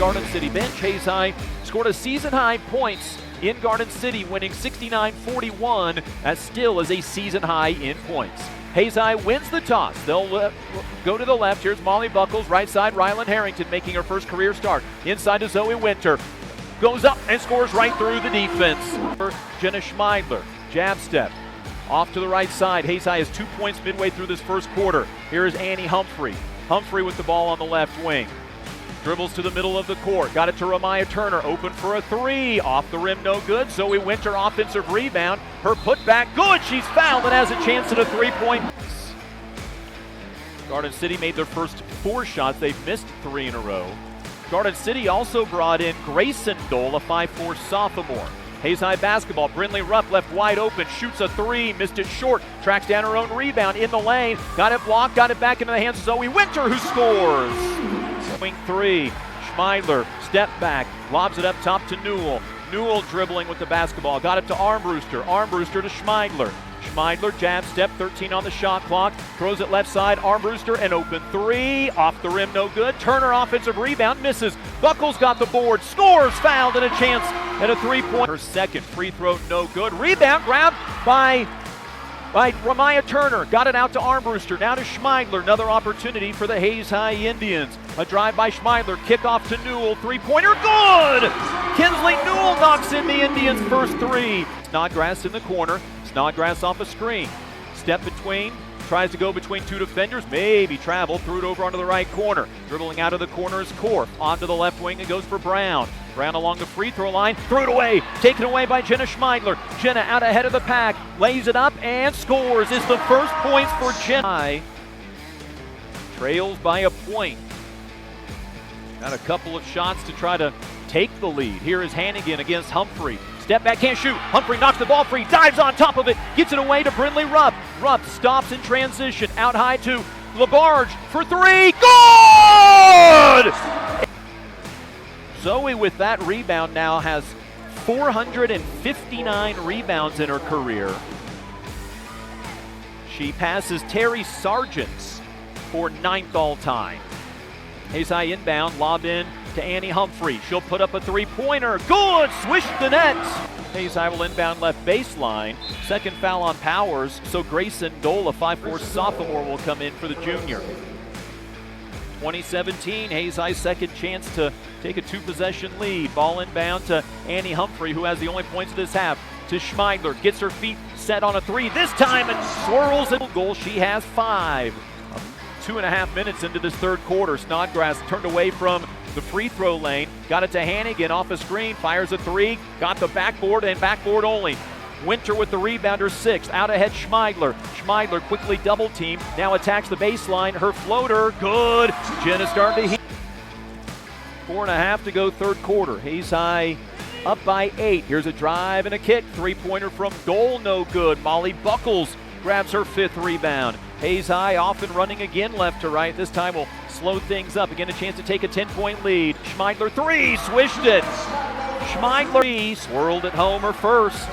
Garden City bench. Hayes High scored a season-high points in Garden City, winning 69-41. That still is a season-high in points. Hayes High wins the toss. They'll go to the left. Here's Molly Buckles. Right side, Rylan Harrington making her first career start. Inside to Zoe Winter. Goes up and scores right through the defense. Jenna Schmeidler, jab step. Off to the right side. Hayes High has 2 points midway through this first quarter. Here is Annie Humphrey. Humphrey with the ball on the left wing. Dribbles to the middle of the court. Got it to Ramaya Turner. Open for a three. Off the rim, no good. Zoe Winter, offensive rebound. Her putback, good. She's fouled and has a chance at a three-point. Garden City made their first 4 shots. They've missed 3 in a row. Garden City also brought in Grayson Dole, a 5'4" sophomore. Hayes High basketball. Brindley Rupp left wide open. Shoots a three. Missed it short. Tracks down her own rebound in the lane. Got it blocked. Got it back into the hands of Zoe Winter, who scores. Swing three. Schmeidler, step back. Lobs it up top to Newell. Newell dribbling with the basketball. Got it to Armbruster. Armbruster to Schmeidler. Schmeidler, jab step, 13 on the shot clock. Throws it left side. Armbruster, an open three. Off the rim, no good. Turner, offensive rebound, misses. Buckles got the board. Scores, fouled, and a chance at a three-point. Her second free throw, no good. Rebound grabbed by Ramaya Turner. Got it out to Armbruster. Now to Schmeidler. Another opportunity for the Hayes High Indians. A drive by Schmeidler. Kickoff to Newell. Three-pointer. Good! Kinsley Newell knocks in the Indians' first three. Snodgrass in the corner. Snodgrass off a screen. Step between. Tries to go between 2 defenders. Maybe travel. Threw it over onto the right corner. Dribbling out of the corner is Korf. Onto the left wing and goes for Brown. Brown along the free throw line. Threw it away. Taken away by Jenna Schmeidler. Jenna out ahead of the pack. Lays it up and scores. It's the first points for Jenna. Trails by a point. Got a couple of shots to try to take the lead. Here is Hannigan against Humphrey. Step back, can't shoot. Humphrey knocks the ball free, dives on top of it, gets it away to Brindley Rupp. Rupp stops in transition, out high to LaBarge for three. Good! Zoe with that rebound now has 459 rebounds in her career. She passes Terry Sargent for 9th all time. Hayes High inbound, lob in to Annie Humphrey. She'll put up a three-pointer. Good! Swish the net! Hayes High will inbound left baseline. Second foul on Powers, so Grayson Dole, a 5'4" sophomore, will come in for the junior. 2017, Hayes High's second chance to take a 2-possession lead. Ball inbound to Annie Humphrey, who has the only points of this half. To Schmeidler, gets her feet set on a three this time and swirls it. Goal, she has 5. 2.5 minutes into this third quarter. Snodgrass turned away from the free throw lane. Got it to Hannigan off a screen. Fires a three. Got the backboard and backboard only. Winter with the rebounder, 6. Out ahead Schmeidler. Schmeidler quickly double teamed. Now attacks the baseline. Her floater. Good. Jenna starting to heat. 4.5 to go third quarter. Hayes High up by 8. Here's a drive and a kick. Three-pointer from Dole. No good. Molly Buckles grabs her 5th rebound. Hayes High off and running again left to right. This time will slow things up. Again, a chance to take a 10-point lead. Schmeidler 3, swished it. Schmeidler 3, swirled it home her first.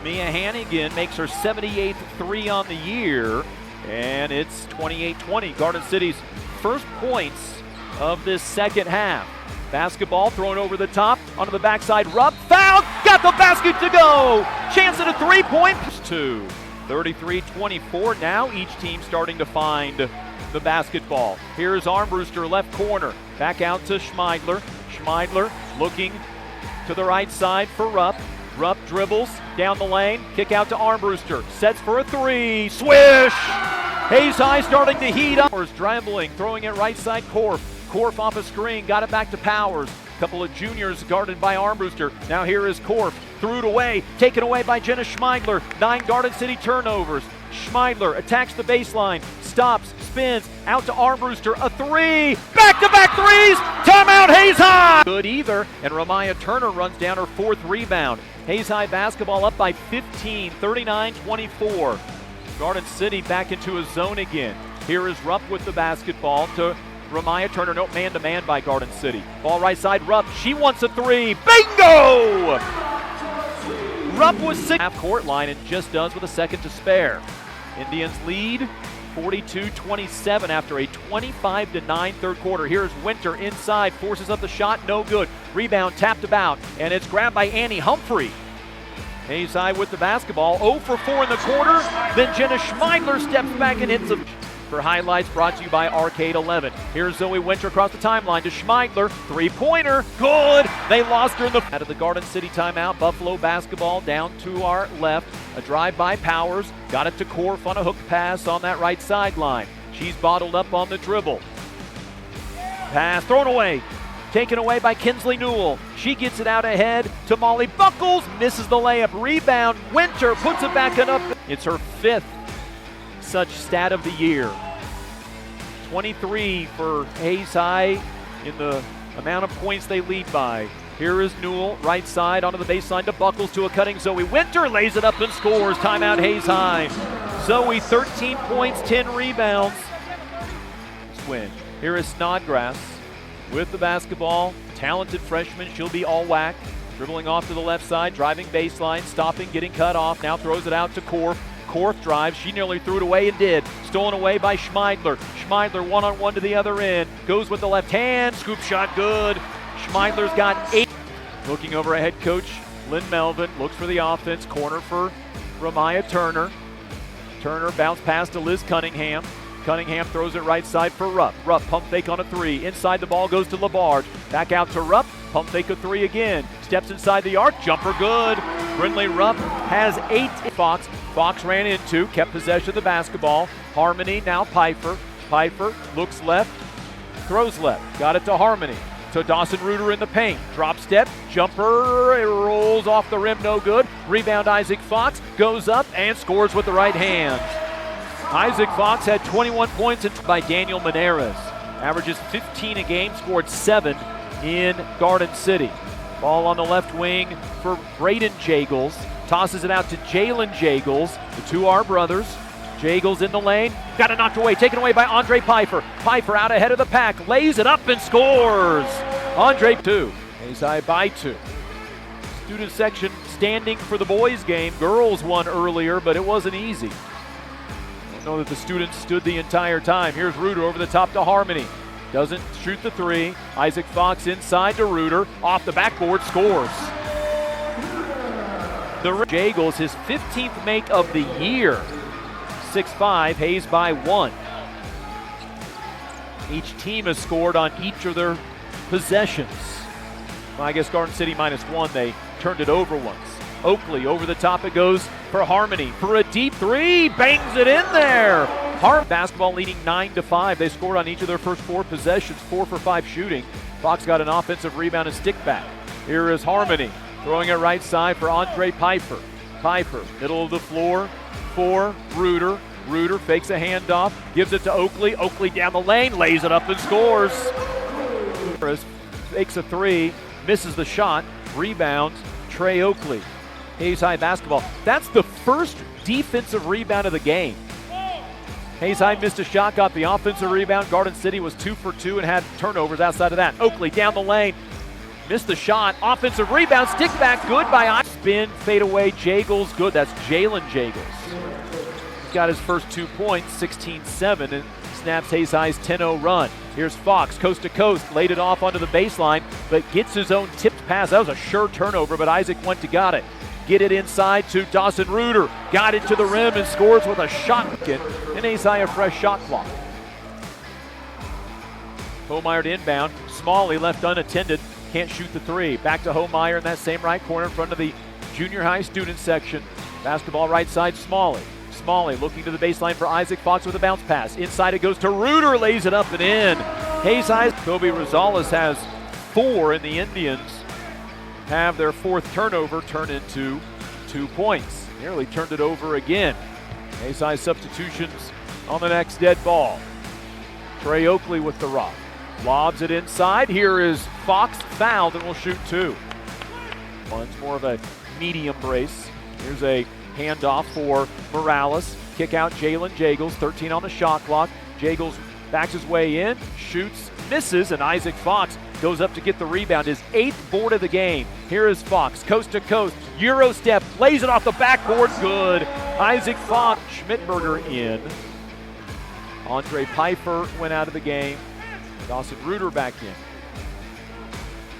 Mia Hannigan makes her 78th 3 on the year, and it's 28-20. Garden City's first points of this second half. Basketball thrown over the top, onto the backside. Rupp, fouled, got the basket to go. Chance at a three-point. 2. 33-24. Now each team starting to find the basketball. Here's Armbruster, left corner. Back out to Schmeidler. Schmeidler looking to the right side for Rupp. Rupp dribbles down the lane. Kick out to Armbruster. Sets for a three. Swish! Hayes High starting to heat up. Dribbling, throwing it right side. Korf. Korf off a screen. Got it back to Powers. Couple of juniors guarded by Armbruster. Now here is Korf. Threw it away. Taken away by Jenna Schmeidler. 9 Garden City turnovers. Schmeidler attacks the baseline. Stops. Spins. Out to Armbruster. A three. Back-to-back threes. Timeout Hayes High. Good either. And Ramaya Turner runs down her 4th rebound. Hayes High basketball up by 15. 39-24. Garden City back into a zone again. Here is Rupp with the basketball to Ramaya Turner. No man-to-man by Garden City. Ball right side, Rupp. She wants a three. Bingo! Rupp was 6. Half-court line and just does with a second to spare. Indians lead 42-27 after a 25-9 third quarter. Here's Winter inside, forces up the shot, no good. Rebound tapped about, and it's grabbed by Annie Humphrey. Hayes High with the basketball, 0 for 4 in the quarter. Then Jenna Schmeidler steps back and hits them. For highlights brought to you by Arcade 11. Here's Zoe Winter across the timeline to Schmeidler. Three-pointer, good. They lost her in the out of the Garden City timeout. Buffalo basketball down to our left. A drive by Powers. Got it to Korf on a hook pass on that right sideline. She's bottled up on the dribble. Pass thrown away. Taken away by Kinsley Newell. She gets it out ahead to Molly Buckles. Misses the layup. Rebound. Winter puts it back and up. It's her fifth such stat of the year. 23 for Hayes High in the amount of points they lead by. Here is Newell, right side onto the baseline to Buckles to a cutting Zoe Winter, lays it up and scores. Timeout Hayes High. Zoe 13 points, 10 rebounds. Win. Here is Snodgrass with the basketball. Talented freshman, she'll be all whack. Dribbling off to the left side, driving baseline, stopping, getting cut off. Now throws it out to Korf. Korf drives, she nearly threw it away and did. Stolen away by Schmeidler. Schmeidler one-on-one to the other end. Goes with the left hand, scoop shot good. Schmeidler's got 8. Looking over at head coach Lynn Melvin, looks for the offense. Corner for Ramaya Turner. Turner bounce pass to Liz Cunningham. Cunningham throws it right side for Rupp. Rupp pump fake on a 3. Inside the ball goes to Labarge. Back out to Rupp. Pump fake a 3 again. Steps inside the arc. Jumper good. Brindley Rupp has 8. Fox ran into, kept possession of the basketball. Harmony now Pfeiffer. Pfeiffer looks left, throws left. Got it to Harmony. To Dawson Reuter in the paint. Drop step, jumper, it rolls off the rim, no good. Rebound Isaac Fox, goes up and scores with the right hand. Isaac Fox had 21 points by Daniel Menares. Averages 15 a game, scored 7 in Garden City. Ball on the left wing for Braden Jagels. Tosses it out to Jalen Jagels. The two are brothers. Jagels in the lane. Got it knocked away. Taken away by Andre Pfeiffer. Pfeiffer out ahead of the pack. Lays it up and scores. Andre 2. Hayes High by 2. Student section standing for the boys game. Girls won earlier, but it wasn't easy. I don't know that the students stood the entire time. Here's Reuter over the top to Harmony. Doesn't shoot the 3. Isaac Fox inside to Reuter. Off the backboard, scores. The Jagels, his 15th make of the year. 6-5, Hayes by 1. Each team has scored on each of their possessions. Well, I guess Garden City -1, they turned it over once. Oakley, over the top it goes for Harmony. For a deep 3, bangs it in there. Basketball leading 9-5. They scored on each of their first 4 possessions, 4 for 5 shooting. Fox got an offensive rebound and stick back. Here is Harmony, throwing it right side for Andre Pfeiffer. Pfeiffer, middle of the floor for Reuter. Reuter fakes a handoff, gives it to Oakley. Oakley down the lane, lays it up and scores. Fakes a 3, misses the shot, rebounds Trey Oakley. Hayes High basketball. That's the first defensive rebound of the game. Hayes High missed a shot, got the offensive rebound. Garden City was 2 for 2 and had turnovers outside of that. Oakley down the lane, missed the shot. Offensive rebound, stick back, good by spin, fade away, Jagels, good. That's Jalen Jagels. He's got his first 2 points, 16-7, and snaps Hayes High's 10-0 run. Here's Fox, coast to coast, laid it off onto the baseline, but gets his own tipped pass. That was a sure turnover, but Isaac went to got it. Get it inside to Dawson Reuter. Got it to the rim and scores with a shot. And Hayes High a fresh shot clock. Homeyer to inbound. Smalley left unattended. Can't shoot the 3. Back to Homeyer in that same right corner in front of the junior high student section. Basketball right side, Smalley. Smalley looking to the baseline for Isaac Fox with a bounce pass. Inside it goes to Reuter, lays it up and in. Hayes High. Kobe Rosales has 4, and the Indians have their 4th turnover turn into 2 points. Nearly turned it over again. Hayes High substitutions on the next dead ball. Trey Oakley with the rock. Lobs it inside. Here is Fox fouled and will shoot 2. One's more of a medium brace. Here's a handoff for Morales. Kick out Jalen Jagels, 13 on the shot clock. Jagels backs his way in, shoots, misses, and Isaac Fox goes up to get the rebound, his 8th board of the game. Here is Fox, coast to coast, Euro step, lays it off the backboard, good. Isaac Fox, Schmidberger in. Andre Pfeiffer went out of the game. Dawson Reuter back in.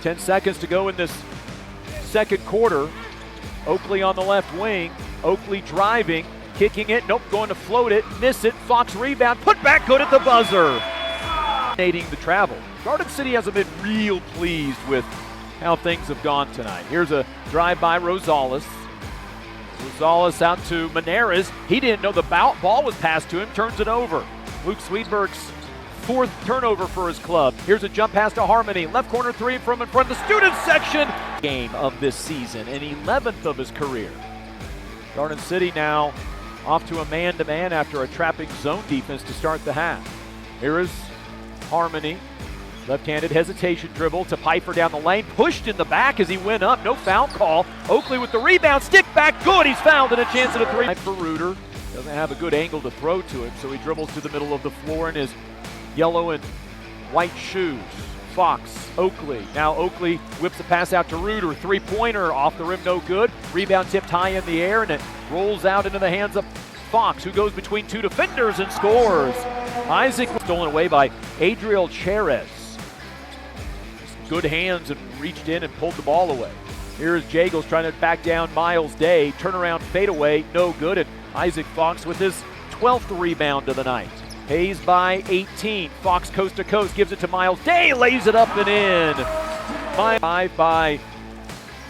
10 seconds to go in this second quarter. Oakley on the left wing. Oakley driving, kicking it. Nope, going to float it. Miss it. Fox rebound. Put back good at the buzzer. The travel. Garden City hasn't been real pleased with how things have gone tonight. Here's a drive by Rosales. Rosales out to Menares. He didn't know the ball was passed to him. Turns it over. Luke Sweetberg's fourth turnover for his club. Here's a jump pass to Harmony. Left corner three from in front of the student section. Game of this season, an 11th of his career. Garden City now off to a man-to-man after a trapping zone defense to start the half. Here is Harmony. Left-handed hesitation dribble to Pfeiffer down the lane. Pushed in the back as he went up. No foul call. Oakley with the rebound. Stick back. Good. He's fouled and a chance at a three. For Reuter. Doesn't have a good angle to throw to him, so he dribbles to the middle of the floor in his yellow and white shoes. Fox, Oakley. Now Oakley whips a pass out to Reuter. Three-pointer off the rim, no good. Rebound tipped high in the air, and it rolls out into the hands of Fox, who goes between two defenders and scores. Isaac was stolen away by Adriel Cherez. Good hands and reached in and pulled the ball away. Here is Jagels trying to back down Miles Day. Turnaround fadeaway, no good. And Isaac Fox with his 12th rebound of the night. Hayes by 18. Fox coast to coast gives it to Miles Day. Lays it up and in. 5 by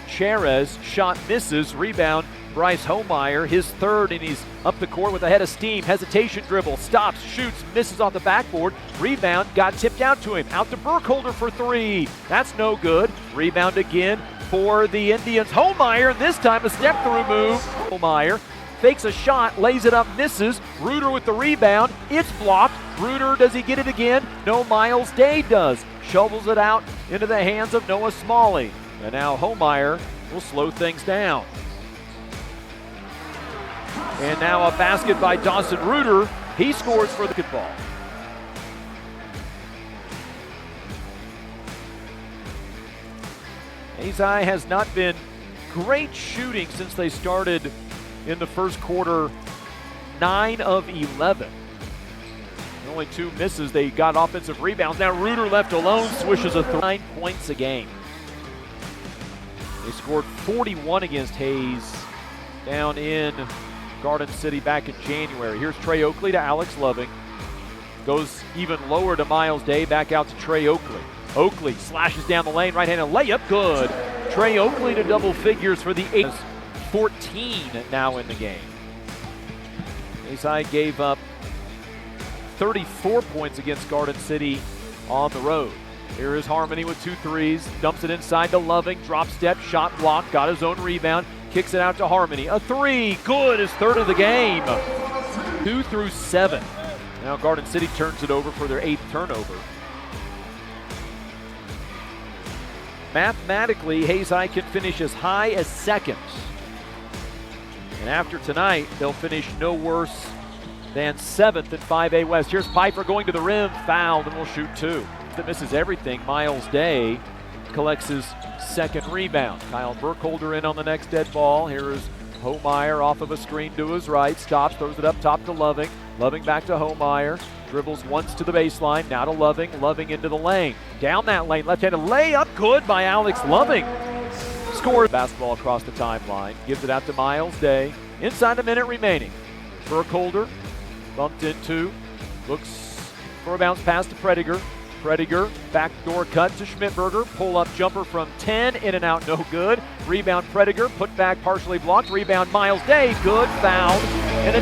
Cherez. Shot misses. Rebound Bryce Homeyer. His third, and he's up the court with a head of steam. Hesitation dribble. Stops, shoots, misses off the backboard. Rebound got tipped out to him. Out to Burkholder for three. That's no good. Rebound again for the Indians. Homeyer, this time a step through move. Homeyer fakes a shot, lays it up, misses. Reuter with the rebound. It's blocked. Reuter, does he get it again? No, Miles Day does. Shovels it out into the hands of Noah Smalley. And now Homeyer will slow things down. And now a basket by Dawson Reuter. He scores for the basketball. Azai has not been great shooting since they started in the first quarter. 9 of 11. Only 2 misses. They got offensive rebounds. Now Reuter left alone, swishes a 9 points a game. They scored 41 against Hayes down in Garden City back in January. Here's Trey Oakley to Alex Loving. Goes even lower to Miles Day, back out to Trey Oakley. Oakley slashes down the lane, right-handed layup, good. Trey Oakley to double figures for the 8th. 14 now in the game. Azai gave up 34 points against Garden City on the road. Here is Harmony with 2 threes, dumps it inside to Loving, drop step, shot block, got his own rebound, kicks it out to Harmony. A 3, good, his 3rd of the game. 2 through 7. Now Garden City turns it over for their 8th turnover. Mathematically, Hazai can finish as high as 2nd. And after tonight, they'll finish no worse than 7th in 5A West. Here's Pfeiffer going to the rim, fouled, and will shoot 2. That misses everything. Miles Day collects his 2nd rebound. Kyle Burkholder in on the next dead ball. Here is Homeyer off of a screen to his right. Stops, throws it up top to Loving. Loving back to Homeyer. Dribbles once to the baseline, now to Loving. Loving into the lane. Down that lane, left-handed layup, good by Alex Loving. Scores basketball across the timeline. Gives it out to Miles Day. Inside a minute remaining. Burkholder bumped into. Looks for a bounce pass to Prediger. Prediger, backdoor cut to Schmidberger. Pull-up jumper from 10, in and out, no good. Rebound Prediger, put back partially blocked. Rebound Miles Day, good, fouled. And